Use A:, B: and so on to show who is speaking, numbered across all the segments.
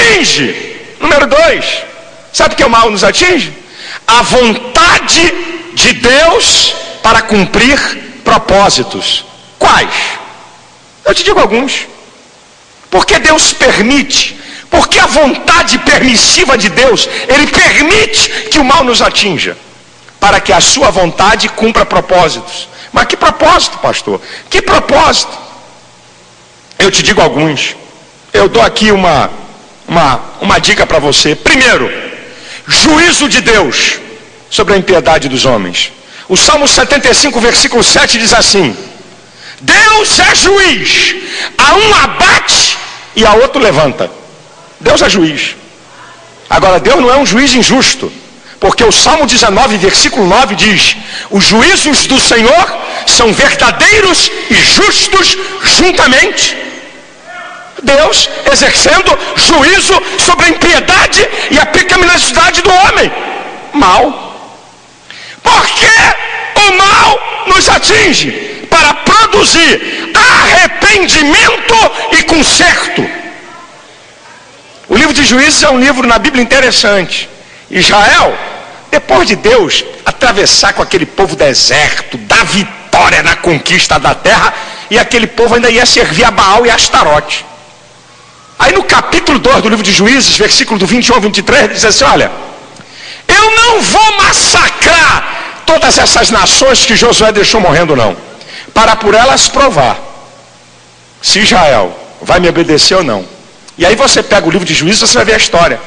A: atinge? Número 2, sabe o que o mal nos atinge? A vontade de Deus para cumprir propósitos. Quais? Eu te digo alguns. Porque Deus permite, porque a vontade permissiva de Deus, Ele permite que o mal nos atinja, para que a sua vontade cumpra propósitos. Mas que propósito, pastor? Que propósito? Eu te digo alguns. Eu dou aqui uma dica para você. Primeiro, juízo de Deus sobre a impiedade dos homens. O Salmo 75, versículo 7 diz assim: Deus é juiz, a um abate e a outro levanta. Deus é juiz. Agora, Deus não é um juiz injusto, porque o Salmo 19, versículo 9 diz: os juízos do Senhor são verdadeiros e justos juntamente. Deus exercendo juízo sobre a impiedade e a pecaminosidade do homem. Mal. Porque o mal nos atinge para produzir arrependimento e conserto. O livro de Juízes é um livro na Bíblia interessante. Israel, depois de Deus atravessar com aquele povo deserto, dar vitória na conquista da terra, e aquele povo ainda ia servir a Baal e a Astarote. Aí no capítulo 2 do livro de Juízes, versículo do 21 ao 23, diz assim: olha, eu não vou massacrar todas essas nações que Josué deixou morrendo, não, para por elas provar se Israel vai me obedecer ou não. E aí você pega o livro de Juízes, você vai ver a história.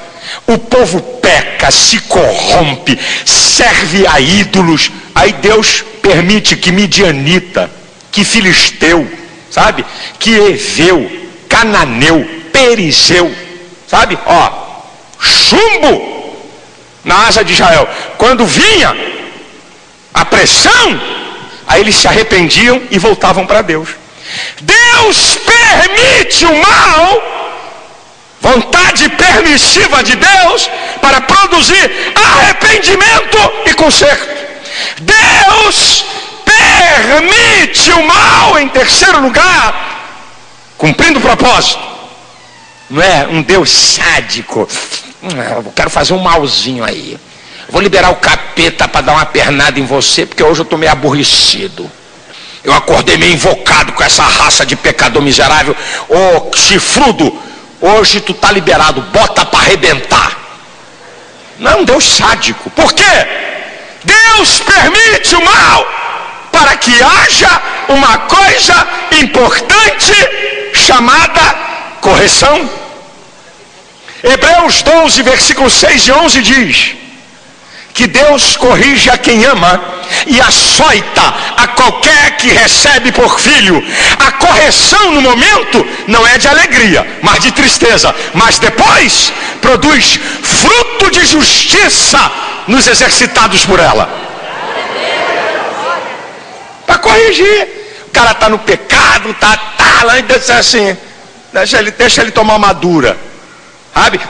A: O povo peca, se corrompe, serve a ídolos. Aí Deus permite que midianita, que filisteu, sabe, que heveu, cananeu, perizeu, sabe, ó, chumbo na asa de Israel. Quando vinha a pressão, aí eles se arrependiam e voltavam para Deus. Deus permite o mal, vontade permissiva de Deus, para produzir arrependimento e conserto. Deus permite o mal, em terceiro lugar, cumprindo o propósito. Não é um Deus sádico. Eu quero fazer um malzinho aí. Vou liberar o capeta para dar uma pernada em você, porque hoje eu estou meio aborrecido. Eu acordei meio invocado com essa raça de pecador miserável. Ô chifrudo, hoje tu está liberado, bota para arrebentar. Não é um Deus sádico. Por quê? Deus permite o mal para que haja uma coisa importante chamada correção. Hebreus 12, versículos 6 e 11 diz que Deus corrige a quem ama e açoita a qualquer que recebe por filho. A correção no momento não é de alegria, mas de tristeza, mas depois produz fruto de justiça nos exercitados por ela. Para corrigir. O cara está no pecado, tá lá e diz assim: deixa ele tomar uma dura, sabe?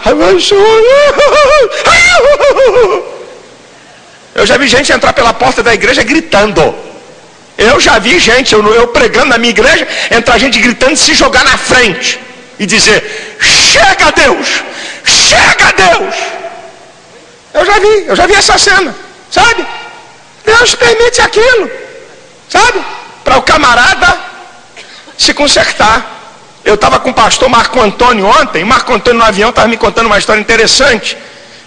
A: Eu já vi gente entrar pela porta da igreja gritando. Eu já vi gente, eu pregando na minha igreja, entrar gente gritando e se jogar na frente e dizer: chega Deus, chega Deus. Eu já vi essa cena, sabe? Deus permite aquilo, sabe? Para o camarada se consertar. Eu estava com o pastor Marco Antônio ontem. Marco Antônio no avião estava me contando uma história interessante.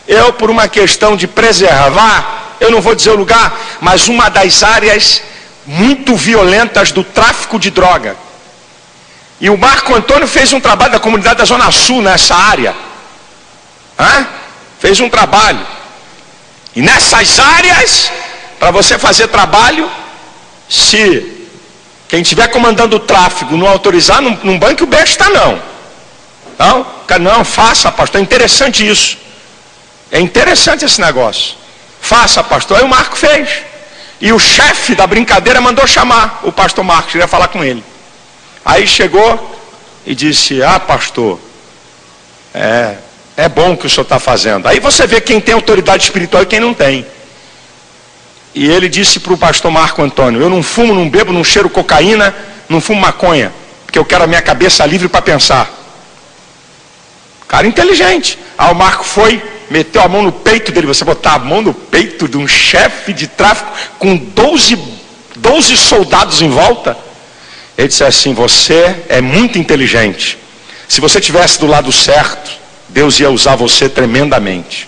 A: Eu, por uma questão de preservar, eu não vou dizer o lugar, mas uma das áreas muito violentas do tráfico de droga. E o Marco Antônio fez um trabalho da comunidade da Zona Sul nessa área. Fez um trabalho. E nessas áreas, para você fazer trabalho, se quem estiver comandando o tráfego não autorizar, não banque o besta não. Não, faça, pastor. É interessante isso. É interessante esse negócio. Faça, pastor. Aí o Marco fez. E o chefe da brincadeira mandou chamar o pastor Marcos, queria falar com ele. Aí chegou e disse: pastor, é bom o que o senhor está fazendo. Aí você vê quem tem autoridade espiritual e quem não tem. E ele disse para o pastor Marco Antônio: eu não fumo, não bebo, não cheiro cocaína, não fumo maconha, porque eu quero a minha cabeça livre para pensar. Cara inteligente. Aí o Marco foi, meteu a mão no peito dele. Você botar a mão no peito de um chefe de tráfico com 12 soldados em volta? Ele disse assim: você é muito inteligente. Se você estivesse do lado certo, Deus ia usar você tremendamente.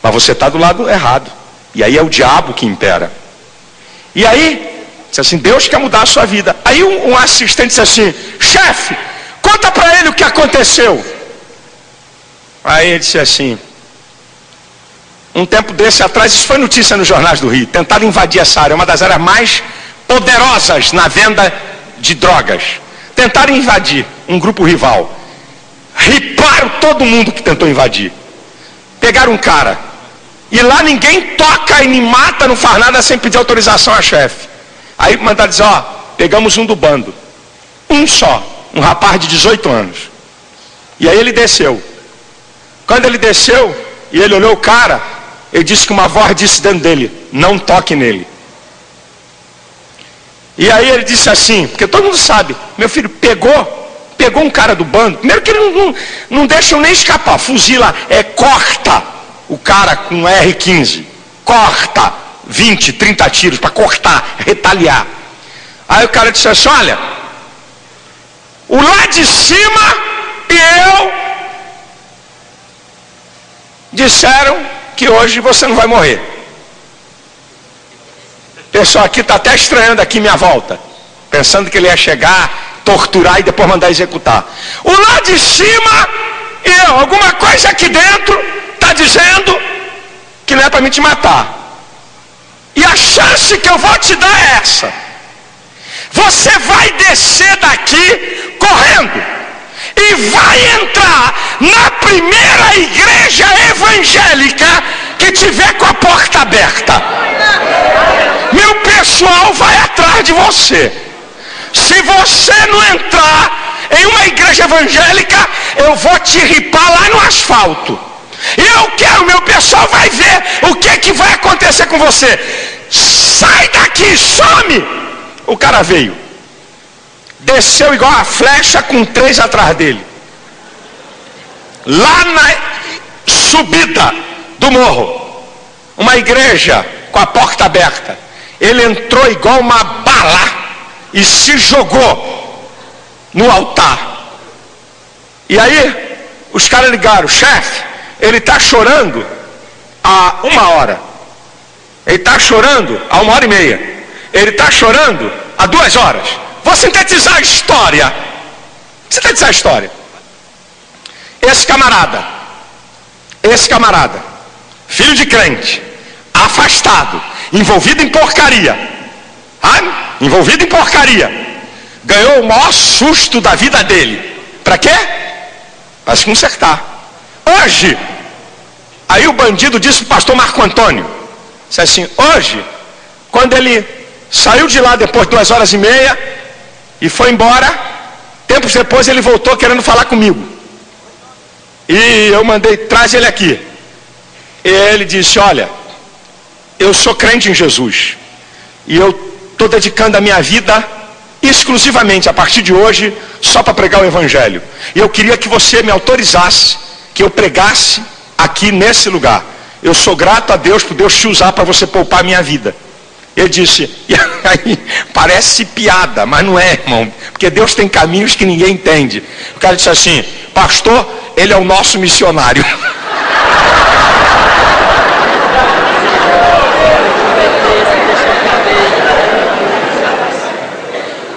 A: Mas você está do lado errado. E aí é o diabo que impera. E aí, disse assim: Deus quer mudar a sua vida. Aí um assistente disse assim: chefe, conta para ele o que aconteceu. Aí ele disse assim: um tempo desse atrás, isso foi notícia nos jornais do Rio, tentaram invadir essa área, uma das áreas mais poderosas na venda de drogas. Tentaram invadir um grupo rival. Riparam todo mundo que tentou invadir. Pegaram um cara. E lá ninguém toca e nem mata, não faz nada sem pedir autorização a chefe. Aí mandaram dizer: ó, pegamos um do bando. Um só. Um rapaz de 18 anos. E aí ele desceu. Quando ele desceu e ele olhou o cara, ele disse que uma voz disse dentro dele: não toque nele. E aí ele disse assim, porque todo mundo sabe, meu filho pegou um cara do bando. Primeiro que ele não deixam nem escapar, fuzila, corta o cara com R15, corta 20, 30 tiros para cortar, retaliar. Aí o cara disse assim: olha, o lá de cima e eu disseram que hoje você não vai morrer. O pessoal aqui está até estranhando aqui minha volta, pensando que ele ia chegar, torturar e depois mandar executar. O lá de cima e eu, alguma coisa aqui dentro está dizendo que não é para me te matar. E a chance que eu vou te dar é essa: você vai descer daqui correndo e vai entrar na primeira igreja evangélica que tiver com a porta aberta. Meu pessoal vai atrás de você. Se você não entrar em uma igreja evangélica, eu vou te ripar lá no asfalto. E eu quero, meu pessoal vai ver o que vai acontecer com você. Sai daqui, some! O cara veio, desceu igual a flecha com 3 atrás dele. Lá na subida do morro, uma igreja com a porta aberta. Ele entrou igual uma bala e se jogou no altar. E aí os caras ligaram: chefe, ele está chorando há 1 hora. Ele está chorando há 1h30. Ele está chorando há 2 horas. Vou sintetizar a história. Sintetizar a história. Esse camarada, filho de crente, afastado, envolvido em porcaria, ganhou o maior susto da vida dele. Para quê? Para se consertar. Hoje, aí o bandido disse para o pastor Marco Antônio, disse assim: hoje, quando ele saiu de lá depois de 2h30 e foi embora, tempos depois ele voltou querendo falar comigo. E eu mandei: traz ele aqui. E ele disse: olha, eu sou crente em Jesus e eu estou dedicando a minha vida exclusivamente a partir de hoje só para pregar o evangelho. E eu queria que você me autorizasse que eu pregasse aqui nesse lugar. Eu sou grato a Deus por Deus te usar para você poupar a minha vida. Ele disse, e aí parece piada, mas não é, irmão, porque Deus tem caminhos que ninguém entende. O cara disse assim: pastor, ele é o nosso missionário.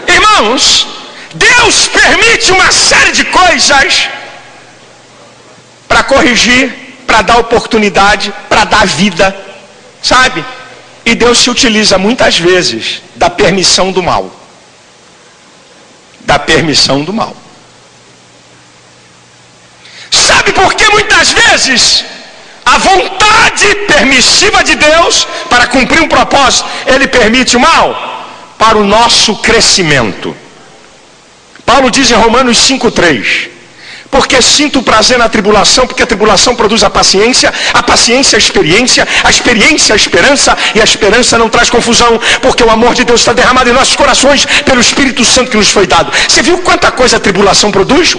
A: Irmãos, Deus permite uma série de coisas para corrigir, para dar oportunidade, para dar vida, sabe? E Deus se utiliza muitas vezes da permissão do mal. Da permissão do mal. Sabe por que muitas vezes a vontade permissiva de Deus para cumprir um propósito, Ele permite o mal? Para o nosso crescimento. Paulo diz em Romanos 5:3: porque sinto prazer na tribulação, porque a tribulação produz a paciência a experiência, a experiência a esperança, e a esperança não traz confusão, porque o amor de Deus está derramado em nossos corações pelo Espírito Santo que nos foi dado. Você viu quanta coisa a tribulação produz?